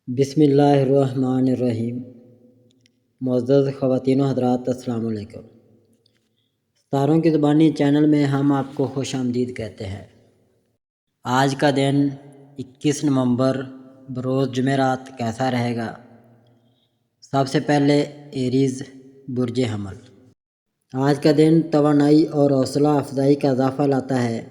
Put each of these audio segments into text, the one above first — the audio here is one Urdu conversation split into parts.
بسم اللہ الرحمن الرحیم۔ معزز خواتین و حضرات، السلام علیکم۔ ستاروں کی زبانی چینل میں ہم آپ کو خوش آمدید کہتے ہیں۔ آج کا دن 21 نومبر بروز جمعرات کیسا رہے گا؟ سب سے پہلے ایریز برج حمل۔ آج کا دن توانائی اور حوصلہ افزائی کا اضافہ لاتا ہے،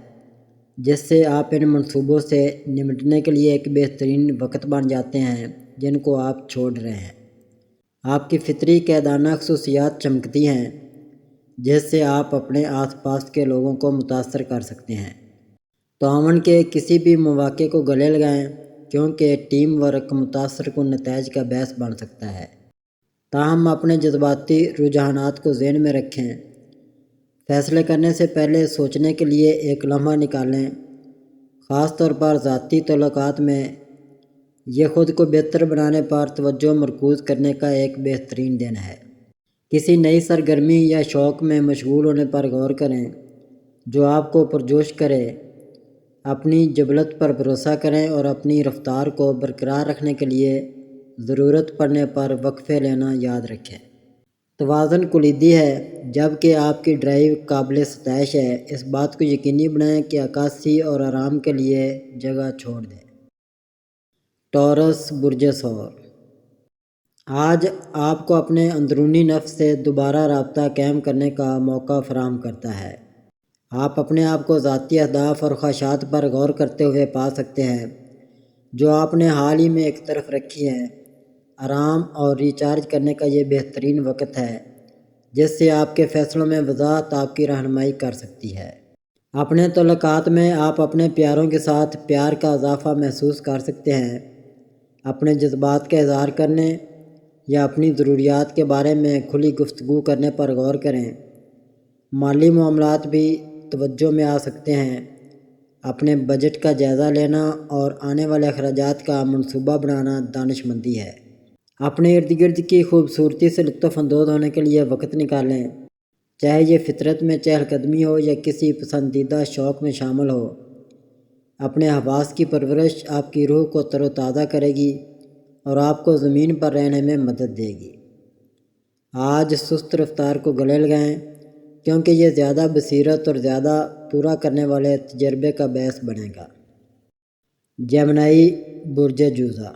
جس سے آپ ان منصوبوں سے نمٹنے کے لیے ایک بہترین وقت بن جاتے ہیں جن کو آپ چھوڑ رہے ہیں۔ آپ کی فطری قیدانہ خصوصیات چمکتی ہیں، جس سے آپ اپنے آس پاس کے لوگوں کو متاثر کر سکتے ہیں۔ تعاون کے کسی بھی مواقع کو گلے لگائیں، کیونکہ ٹیم ورک متاثر کن نتائج کا باعث بن سکتا ہے۔ تاہم اپنے جذباتی رجحانات کو ذہن میں رکھیں۔ فیصلے کرنے سے پہلے سوچنے کے لیے ایک لمحہ نکالیں، خاص طور پر ذاتی تعلقات میں۔ یہ خود کو بہتر بنانے پر توجہ مرکوز کرنے کا ایک بہترین دن ہے۔ کسی نئی سرگرمی یا شوق میں مشغول ہونے پر غور کریں جو آپ کو پرجوش کرے۔ اپنی جبلت پر بھروسہ کریں اور اپنی رفتار کو برقرار رکھنے کے لیے ضرورت پڑنے پر وقفے لینا یاد رکھیں۔ توازن کلیدی ہے، جبکہ آپ کی ڈرائیو قابل ستائش ہے۔ اس بات کو یقینی بنائیں کہ عکاسی اور آرام کے لیے جگہ چھوڑ دیں۔ ٹورس برج ثور۔ آج آپ کو اپنے اندرونی نفس سے دوبارہ رابطہ قائم کرنے کا موقع فراہم کرتا ہے۔ آپ اپنے آپ کو ذاتی اہداف اور خواہشات پر غور کرتے ہوئے پا سکتے ہیں جو آپ نے حال ہی میں ایک طرف رکھی ہیں۔ آرام اور ریچارج کرنے کا یہ بہترین وقت ہے، جس سے آپ کے فیصلوں میں وضاحت آپ کی رہنمائی کر سکتی ہے۔ اپنے تعلقات میں آپ اپنے پیاروں کے ساتھ پیار کا اضافہ محسوس کر سکتے ہیں۔ اپنے جذبات کا اظہار کرنے یا اپنی ضروریات کے بارے میں کھلی گفتگو کرنے پر غور کریں۔ مالی معاملات بھی توجہ میں آ سکتے ہیں۔ اپنے بجٹ کا جائزہ لینا اور آنے والے اخراجات کا منصوبہ بنانا دانش مندی ہے۔ اپنے ارد گرد کی خوبصورتی سے لطف اندوز ہونے کے لیے وقت نکالیں، چاہے یہ فطرت میں چہل قدمی ہو یا کسی پسندیدہ شوق میں شامل ہو۔ اپنے حواس کی پرورش آپ کی روح کو تر و تازہ کرے گی اور آپ کو زمین پر رہنے میں مدد دے گی۔ آج سست رفتار کو گلے لگائیں، کیونکہ یہ زیادہ بصیرت اور زیادہ پورا کرنے والے تجربے کا باعث بنے گا۔ جیمنائی برج جوزہ۔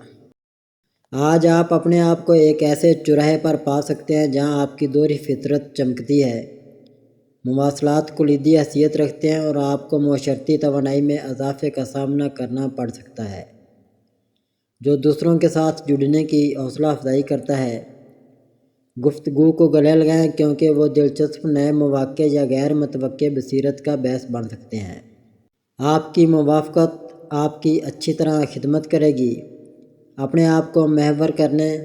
آج آپ اپنے آپ کو ایک ایسے چوراہے پر پا سکتے ہیں جہاں آپ کی دوہری فطرت چمکتی ہے۔ مواصلات کلیدی حیثیت رکھتے ہیں اور آپ کو معاشرتی توانائی میں اضافے کا سامنا کرنا پڑ سکتا ہے، جو دوسروں کے ساتھ جڑنے کی حوصلہ افزائی کرتا ہے۔ گفتگو کو گلے لگائیں، کیونکہ وہ دلچسپ نئے مواقع یا غیر متوقع بصیرت کا باعث بن سکتے ہیں۔ آپ کی موافقت آپ کی اچھی طرح خدمت کرے گی۔ اپنے آپ کو محور کرنے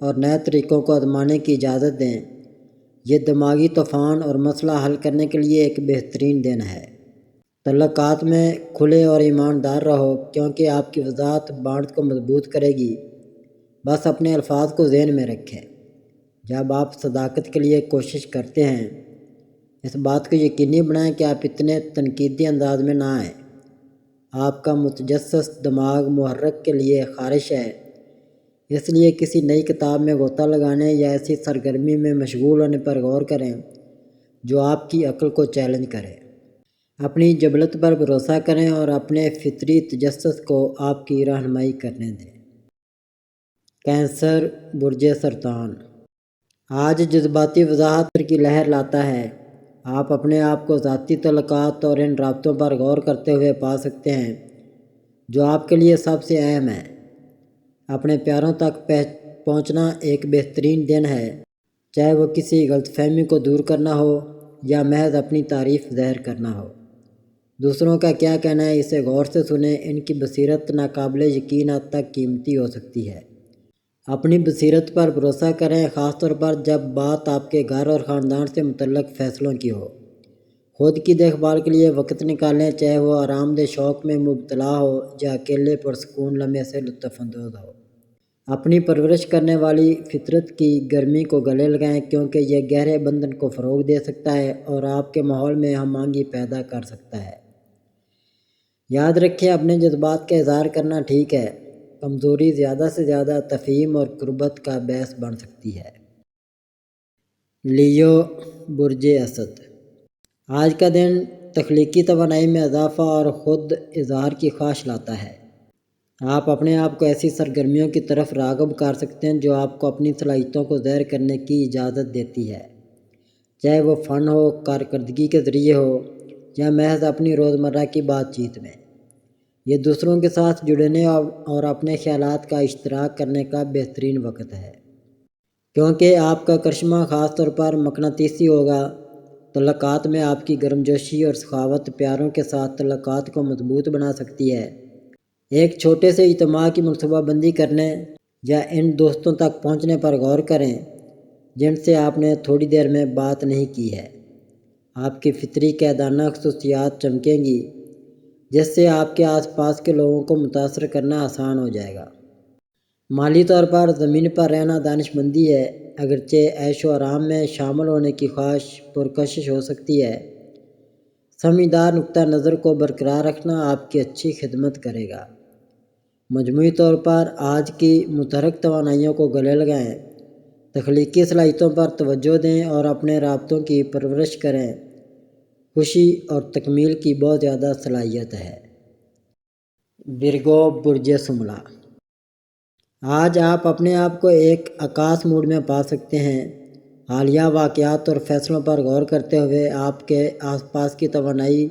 اور نئے طریقوں کو آزمانے کی اجازت دیں۔ یہ دماغی طوفان اور مسئلہ حل کرنے کے لیے ایک بہترین دن ہے۔ تعلقات میں کھلے اور ایماندار رہو، کیونکہ آپ کی وضاحت بانڈ کو مضبوط کرے گی۔ بس اپنے الفاظ کو ذہن میں رکھیں جب آپ صداقت کے لیے کوشش کرتے ہیں۔ اس بات کو یقینی بنائیں کہ آپ اتنے تنقیدی انداز میں نہ آئیں۔ آپ کا متجسس دماغ محرک کے لیے خارش ہے، اس لیے کسی نئی کتاب میں غوطہ لگانے یا ایسی سرگرمی میں مشغول ہونے پر غور کریں جو آپ کی عقل کو چیلنج کرے۔ اپنی جبلت پر بھروسہ کریں اور اپنے فطری تجسس کو آپ کی رہنمائی کرنے دیں۔ کینسر برج سرطان۔ آج جذباتی وضاحت کی لہر لاتا ہے۔ آپ اپنے آپ کو ذاتی تعلقات اور ان رابطوں پر غور کرتے ہوئے پا سکتے ہیں جو آپ کے لیے سب سے اہم ہیں۔ اپنے پیاروں تک پہنچنا ایک بہترین دن ہے، چاہے وہ کسی غلط فہمی کو دور کرنا ہو یا محض اپنی تعریف ظاہر کرنا ہو۔ دوسروں کا کیا کہنا ہے، اسے غور سے سنیں۔ ان کی بصیرت ناقابل یقین حد تک قیمتی ہو سکتی ہے۔ اپنی بصیرت پر بھروسہ کریں، خاص طور پر جب بات آپ کے گھر اور خاندان سے متعلق فیصلوں کی ہو۔ خود کی دیکھ بھال کے لیے وقت نکالیں، چاہے وہ آرام دہ شوق میں مبتلا ہو یا اکیلے پرسکون لمحے سے لطف اندوز ہو۔ اپنی پرورش کرنے والی فطرت کی گرمی کو گلے لگائیں، کیونکہ یہ گہرے بندھن کو فروغ دے سکتا ہے اور آپ کے ماحول میں ہم آہنگی پیدا کر سکتا ہے۔ یاد رکھیں، اپنے جذبات کا اظہار کرنا ٹھیک ہے، کمزوری زیادہ سے زیادہ تفہیم اور قربت کا باعث بن سکتی ہے۔ لیو، برج اسد۔ آج کا دن تخلیقی توانائی میں اضافہ اور خود اظہار کی خواہش لاتا ہے۔ آپ اپنے آپ کو ایسی سرگرمیوں کی طرف راغب کر سکتے ہیں جو آپ کو اپنی صلاحیتوں کو ظاہر کرنے کی اجازت دیتی ہے، چاہے وہ فن ہو، کارکردگی کے ذریعے ہو یا محض اپنی روزمرہ کی بات چیت میں۔ یہ دوسروں کے ساتھ جڑنے اور اپنے خیالات کا اشتراک کرنے کا بہترین وقت ہے، کیونکہ آپ کا کرشمہ خاص طور پر مقناطیسی ہوگا۔ تعلقات میں آپ کی گرمجوشی اور سخاوت پیاروں کے ساتھ تعلقات کو مضبوط بنا سکتی ہے۔ ایک چھوٹے سے اجتماع کی منصوبہ بندی کرنے یا ان دوستوں تک پہنچنے پر غور کریں جن سے آپ نے تھوڑی دیر میں بات نہیں کی ہے۔ آپ کی فطری قیدانہ خصوصیات چمکیں گی، جس سے آپ کے آس پاس کے لوگوں کو متاثر کرنا آسان ہو جائے گا۔ مالی طور پر زمین پر رہنا دانش مندی ہے، اگرچہ عیش و آرام میں شامل ہونے کی خواہش پرکشش ہو سکتی ہے۔ سمجھدار نقطہ نظر کو برقرار رکھنا آپ کی اچھی خدمت کرے گا۔ مجموعی طور پر آج کی متحرک توانائیوں کو گلے لگائیں، تخلیقی صلاحیتوں پر توجہ دیں اور اپنے رابطوں کی پرورش کریں۔ خوشی اور تکمیل کی بہت زیادہ صلاحیت ہے۔ ورگو، برج شملہ۔ آج آپ اپنے آپ کو ایک عکاس موڈ میں پا سکتے ہیں۔ حالیہ واقعات اور فیصلوں پر غور کرتے ہوئے آپ کے آس پاس کی توانائی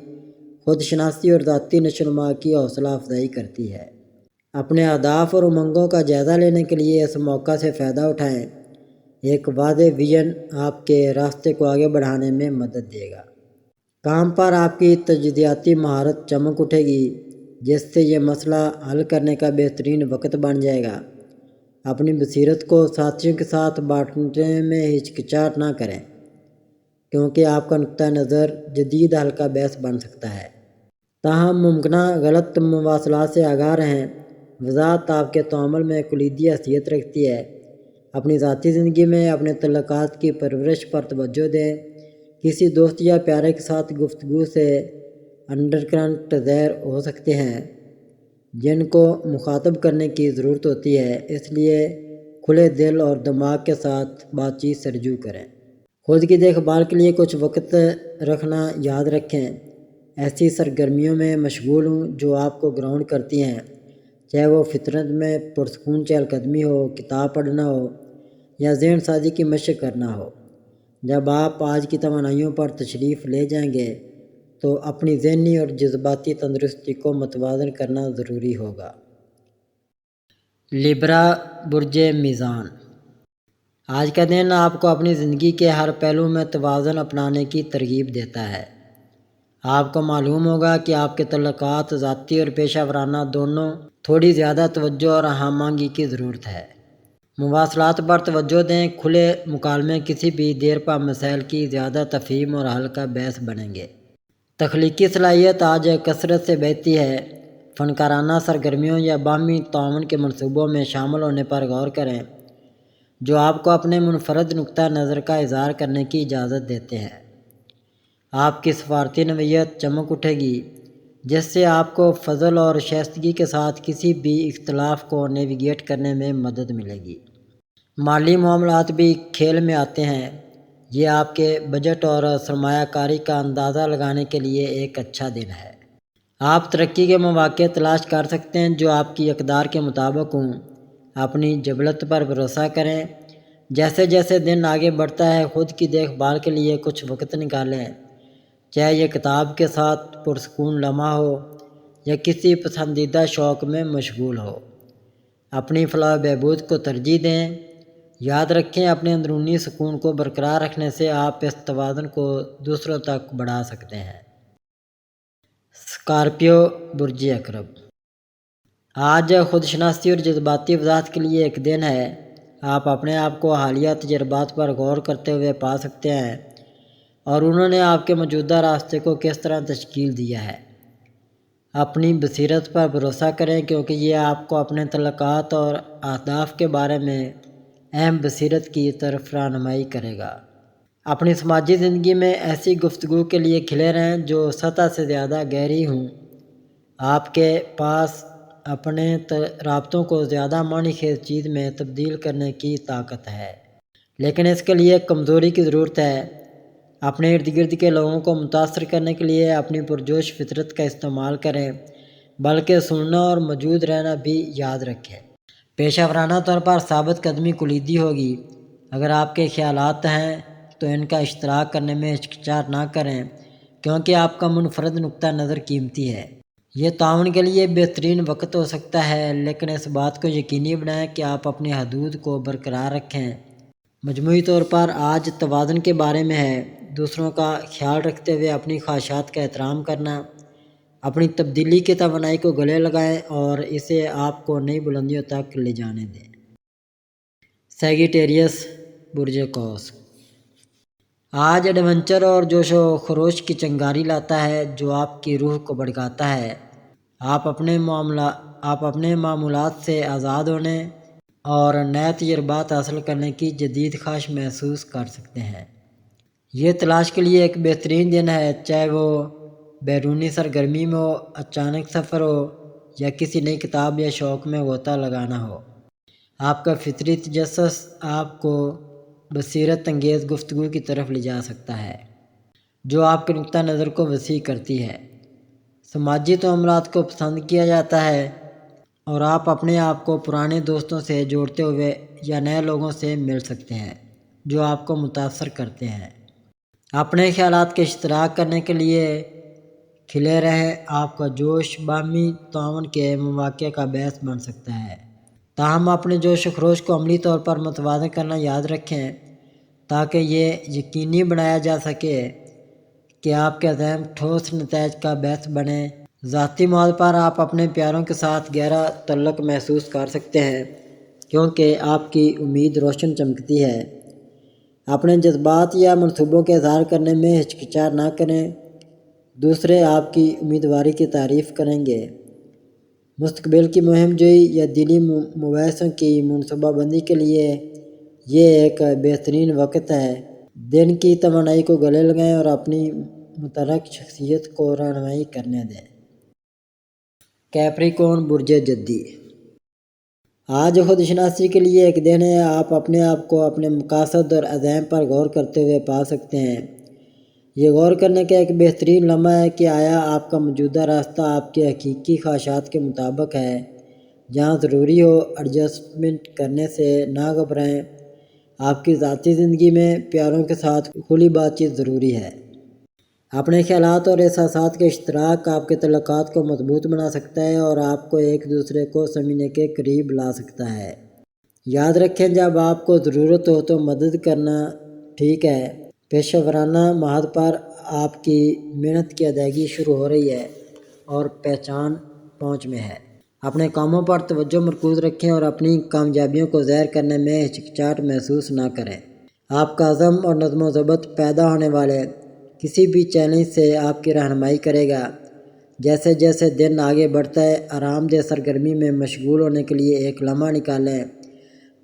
خود شناسی اور ذاتی نشوونما کی حوصلہ افزائی کرتی ہے۔ اپنے اہداف اور امنگوں کا جائزہ لینے کے لیے اس موقع سے فائدہ اٹھائیں۔ ایک واضح ویژن آپ کے راستے کو آگے بڑھانے میں مدد دے گا۔ کام پر آپ کی تجزیاتی مہارت چمک اٹھے گی، جس سے یہ مسئلہ حل کرنے کا بہترین وقت بن جائے گا۔ اپنی بصیرت کو ساتھیوں کے ساتھ بانٹنے میں ہچکچاہٹ نہ کریں، کیونکہ آپ کا نقطہ نظر جدید حل کا باعث بن سکتا ہے۔ تاہم ممکنہ غلط مواصلات سے آگاہ رہیں۔ وضاحت آپ کے تعامل میں کلیدی حیثیت رکھتی ہے۔ اپنی ذاتی زندگی میں اپنے تعلقات کی پرورش پر توجہ دیں۔ کسی دوست یا پیارے کے ساتھ گفتگو سے انڈرکرنٹ ظاہر ہو سکتے ہیں جن کو مخاطب کرنے کی ضرورت ہوتی ہے، اس لیے کھلے دل اور دماغ کے ساتھ بات چیت سے رجوع کریں۔ خود کی دیکھ بھال کے لیے کچھ وقت رکھنا یاد رکھیں۔ ایسی سرگرمیوں میں مشغول ہوں جو آپ کو گراؤنڈ کرتی ہیں، چاہے وہ فطرت میں پرسکون چہل قدمی ہو، کتاب پڑھنا ہو یا ذہن سازی کی مشق کرنا ہو۔ جب آپ آج کی توانائیوں پر تشریف لے جائیں گے تو اپنی ذہنی اور جذباتی تندرستی کو متوازن کرنا ضروری ہوگا۔ لیبرا، برج میزان۔ آج کا دن آپ کو اپنی زندگی کے ہر پہلو میں توازن اپنانے کی ترغیب دیتا ہے۔ آپ کو معلوم ہوگا کہ آپ کے تعلقات ذاتی اور پیشہ ورانہ دونوں تھوڑی زیادہ توجہ اور ہم آہنگی کی ضرورت ہے۔ مواصلات پر توجہ دیں۔ کھلے مکالمے کسی بھی دیر پا مسائل کی زیادہ تفہیم اور حل کا باعث بنیں گے۔ تخلیقی صلاحیت آج کثرت سے بہتی ہے۔ فنکارانہ سرگرمیوں یا باہمی تعاون کے منصوبوں میں شامل ہونے پر غور کریں جو آپ کو اپنے منفرد نقطہ نظر کا اظہار کرنے کی اجازت دیتے ہیں۔ آپ کی سفارتی نوعیت چمک اٹھے گی، جس سے آپ کو فضل اور شائستگی کے ساتھ کسی بھی اختلاف کو نیویگیٹ کرنے میں مدد ملے گی۔ مالی معاملات بھی کھیل میں آتے ہیں۔ یہ آپ کے بجٹ اور سرمایہ کاری کا اندازہ لگانے کے لیے ایک اچھا دن ہے۔ آپ ترقی کے مواقع تلاش کر سکتے ہیں جو آپ کی اقدار کے مطابق ہوں۔ اپنی جبلت پر بھروسہ کریں۔ جیسے جیسے دن آگے بڑھتا ہے خود کی دیکھ بھال کے لیے کچھ وقت نکالیں، چاہے یہ کتاب کے ساتھ پرسکون لمحہ ہو یا کسی پسندیدہ شوق میں مشغول ہو۔ اپنی فلاح و بہبود کو ترجیح دیں۔ یاد رکھیں، اپنے اندرونی سکون کو برقرار رکھنے سے آپ اس توازن کو دوسروں تک بڑھا سکتے ہیں۔ اسکارپیو، برج عقرب۔ آج خود شناسی اور جذباتی وضاحت کے لیے ایک دن ہے۔ آپ اپنے آپ کو حالیہ تجربات پر غور کرتے ہوئے پا سکتے ہیں اور انہوں نے آپ کے موجودہ راستے کو کس طرح تشکیل دیا ہے۔ اپنی بصیرت پر بھروسہ کریں، کیونکہ یہ آپ کو اپنے تعلقات اور اہداف کے بارے میں اہم بصیرت کی طرف رہنمائی کرے گا۔ اپنی سماجی زندگی میں ایسی گفتگو کے لیے کھلے رہیں جو سطح سے زیادہ گہری ہوں۔ آپ کے پاس اپنے رابطوں کو زیادہ معنی خیز چیز میں تبدیل کرنے کی طاقت ہے، لیکن اس کے لیے ایک کمزوری کی ضرورت ہے۔ اپنے ارد گرد کے لوگوں کو متاثر کرنے کے لیے اپنی پرجوش فطرت کا استعمال کریں، بلکہ سننا اور موجود رہنا بھی یاد رکھیں۔ پیشہ ورانہ طور پر ثابت قدمی کلیدی ہوگی۔ اگر آپ کے خیالات ہیں تو ان کا اشتراک کرنے میں ہچکچاہٹ نہ کریں، کیونکہ آپ کا منفرد نقطہ نظر قیمتی ہے۔ یہ تعاون کے لیے بہترین وقت ہو سکتا ہے، لیکن اس بات کو یقینی بنائیں کہ آپ اپنی حدود کو برقرار رکھیں۔ مجموعی طور پر آج توازن کے بارے میں ہے، دوسروں کا خیال رکھتے ہوئے اپنی خواہشات کا احترام کرنا۔ اپنی تبدیلی کی توانائی کو گلے لگائیں اور اسے آپ کو نئی بلندیوں تک لے جانے دیں۔ سیگیٹیریس، برج قوس۔ آج ایڈونچر اور جوش و خروش کی چنگاری لاتا ہے جو آپ کی روح کو بھڑکاتا ہے۔ آپ اپنے معمولات سے آزاد ہونے اور نئے تجربات حاصل کرنے کی جدید خواہش محسوس کر سکتے ہیں۔ یہ تلاش کے لیے ایک بہترین دن ہے، چاہے وہ بیرونی سرگرمی میں ہو، اچانک سفر ہو یا کسی نئی کتاب یا شوق میں غوطہ لگانا ہو۔ آپ کا فطری تجسس آپ کو بصیرت انگیز گفتگو کی طرف لے جا سکتا ہے، جو آپ کے نقطہ نظر کو وسیع کرتی ہے۔ سماجی تعاملات کو پسند کیا جاتا ہے اور آپ اپنے آپ کو پرانے دوستوں سے جوڑتے ہوئے یا نئے لوگوں سے مل سکتے ہیں جو آپ کو متاثر کرتے ہیں۔ اپنے خیالات کے اشتراک کرنے کے لیے کھلے رہیں، آپ کا جوش باہمی تعاون کے مواقع کا باعث بن سکتا ہے۔ تاہم اپنے جوش و خروش کو عملی طور پر متوازن کرنا یاد رکھیں تاکہ یہ یقینی بنایا جا سکے کہ آپ کے عزائم ٹھوس نتائج کا باعث بنیں۔ ذاتی مواد پر آپ اپنے پیاروں کے ساتھ گہرا تعلق محسوس کر سکتے ہیں کیونکہ آپ کی امید روشن چمکتی ہے۔ اپنے جذبات یا منصوبوں کے اظہار کرنے میں ہچکچاہٹ نہ کریں، دوسرے آپ کی امیدواری کی تعریف کریں گے۔ مستقبل کی مہم جوئی یا دلی مباحثوں کی منصوبہ بندی کے لیے یہ ایک بہترین وقت ہے۔ دن کی توانائی کو گلے لگائیں اور اپنی متحرک شخصیت کو رہنمائی کرنے دیں۔ کیپریکون، برج جدی۔ آج خود شناسی کے لیے ایک دن ہے۔ آپ اپنے آپ کو اپنے مقاصد اور عزائم پر غور کرتے ہوئے پا سکتے ہیں۔ یہ غور کرنے کا ایک بہترین لمحہ ہے کہ آیا آپ کا موجودہ راستہ آپ کے حقیقی خواہشات کے مطابق ہے۔ جہاں ضروری ہو ایڈجسٹمنٹ کرنے سے نہ گھبرائیں۔ آپ کی ذاتی زندگی میں پیاروں کے ساتھ کھلی بات چیت ضروری ہے۔ اپنے خیالات اور احساسات کا اشتراک آپ کے تعلقات کو مضبوط بنا سکتا ہے اور آپ کو ایک دوسرے کو سمجھنے کے قریب لا سکتا ہے۔ یاد رکھیں، جب آپ کو ضرورت ہو تو مدد کرنا ٹھیک ہے۔ پیشہ ورانہ معاد پر آپ کی محنت کی ادائیگی شروع ہو رہی ہے اور پہچان پہنچ میں ہے۔ اپنے کاموں پر توجہ مرکوز رکھیں اور اپنی کامیابیوں کو ظاہر کرنے میں ہچکچاہٹ محسوس نہ کریں۔ آپ کا عزم اور نظم و ضبط پیدا ہونے والے کسی بھی چیلنج سے آپ کی رہنمائی کرے گا۔ جیسے جیسے دن آگے بڑھتا ہے، آرام دہ سرگرمی میں مشغول ہونے کے لیے ایک لمحہ نکالیں،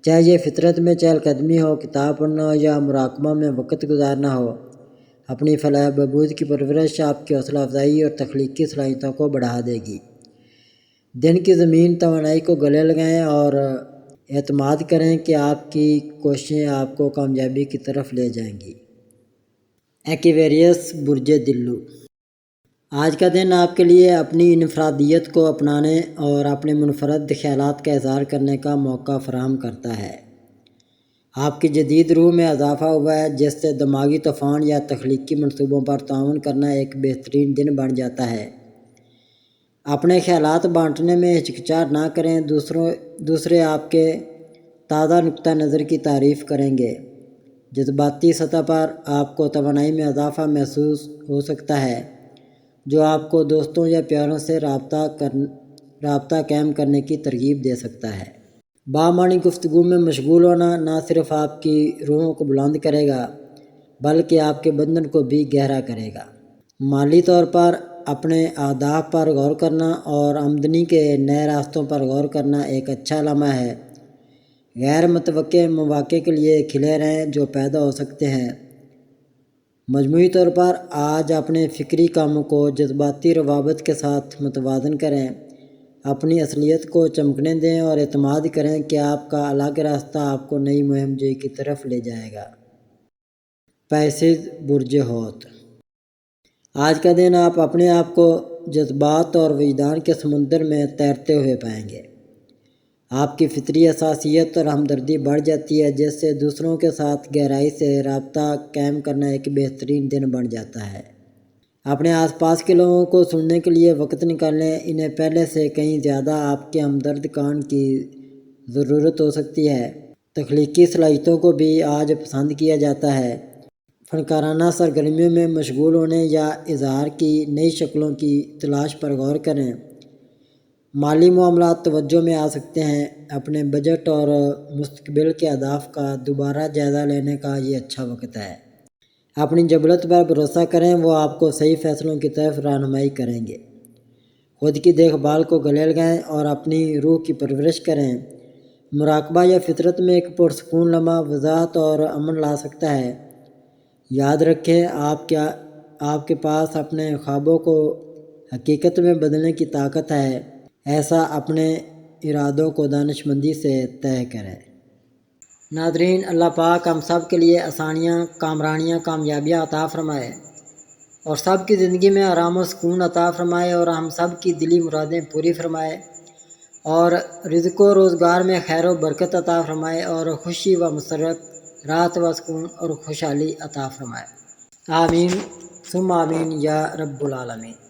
چاہے یہ فطرت میں چہل قدمی ہو، کتاب پڑھنا ہو یا مراقبہ میں وقت گزارنا ہو۔ اپنی فلاح و بہبود کی پرورش آپ کی حوصلہ افزائی اور تخلیقی صلاحیتوں کو بڑھا دے گی۔ دن کی ضمنی توانائی کو گلے لگائیں اور اعتماد کریں کہ آپ کی کوششیں آپ کو کامیابی کی طرف لے جائیں گی۔ ایکویریس، برج دلو۔ آج کا دن آپ کے لیے اپنی انفرادیت کو اپنانے اور اپنے منفرد خیالات کا اظہار کرنے کا موقع فراہم کرتا ہے۔ آپ کی جدید روح میں اضافہ ہوا ہے، جس سے دماغی طوفان یا تخلیقی منصوبوں پر تعاون کرنا ایک بہترین دن بن جاتا ہے۔ اپنے خیالات بانٹنے میں ہچکچاہٹ نہ کریں، دوسرے آپ کے تازہ نقطہ نظر کی تعریف کریں گے۔ جذباتی سطح پر آپ کو توانائی میں اضافہ محسوس ہو سکتا ہے، جو آپ کو دوستوں یا پیاروں سے رابطہ قائم کرنے کی ترغیب دے سکتا ہے۔ بامعنی گفتگو میں مشغول ہونا نہ صرف آپ کی روحوں کو بلند کرے گا بلکہ آپ کے بندھن کو بھی گہرا کرے گا۔ مالی طور پر اپنے اہداف پر غور کرنا اور آمدنی کے نئے راستوں پر غور کرنا ایک اچھا لمحہ ہے۔ غیر متوقع مواقع کے لیے کھلے رہیں جو پیدا ہو سکتے ہیں۔ مجموعی طور پر آج اپنے فکری کاموں کو جذباتی روابط کے ساتھ متوازن کریں۔ اپنی اصلیت کو چمکنے دیں اور اعتماد کریں کہ آپ کا الگ راستہ آپ کو نئی مہم جوئی کی طرف لے جائے گا۔ پیسز برج حوت۔ آج کا دن آپ اپنے آپ کو جذبات اور وجدان کے سمندر میں تیرتے ہوئے پائیں گے۔ آپ کی فطری حساسیت اور ہمدردی بڑھ جاتی ہے، جس سے دوسروں کے ساتھ گہرائی سے رابطہ قائم کرنا ایک بہترین دن بن جاتا ہے۔ اپنے آس پاس کے لوگوں کو سننے کے لیے وقت نکالیں، انہیں پہلے سے کہیں زیادہ آپ کے ہمدرد کان کی ضرورت ہو سکتی ہے۔ تخلیقی صلاحیتوں کو بھی آج پسند کیا جاتا ہے۔ فنکارانہ سرگرمیوں میں مشغول ہونے یا اظہار کی نئی شکلوں کی تلاش پر غور کریں۔ مالی معاملات توجہ میں آ سکتے ہیں۔ اپنے بجٹ اور مستقبل کے اہداف کا دوبارہ جائزہ لینے کا یہ اچھا وقت ہے۔ اپنی جبلت پر بھروسہ کریں، وہ آپ کو صحیح فیصلوں کی طرف رہنمائی کریں گے۔ خود کی دیکھ بھال کو گلے لگائیں اور اپنی روح کی پرورش کریں۔ مراقبہ یا فطرت میں ایک پرسکون لمحہ وضاحت اور امن لا سکتا ہے۔ یاد رکھیں، آپ کے پاس اپنے خوابوں کو حقیقت میں بدلنے کی طاقت ہے۔ ایسا اپنے ارادوں کو دانشمندی سے طے کریں۔ ناظرین، اللہ پاک ہم سب کے لیے آسانیاں، کامرانیاں، کامیابیاں عطا فرمائے اور سب کی زندگی میں آرام و سکون عطا فرمائے اور ہم سب کی دلی مرادیں پوری فرمائے اور رزق و روزگار میں خیر و برکت عطا فرمائے اور خوشی و مسرت، راحت و سکون اور خوشحالی عطا فرمائے۔ آمین ثم آمین یا رب العالمین۔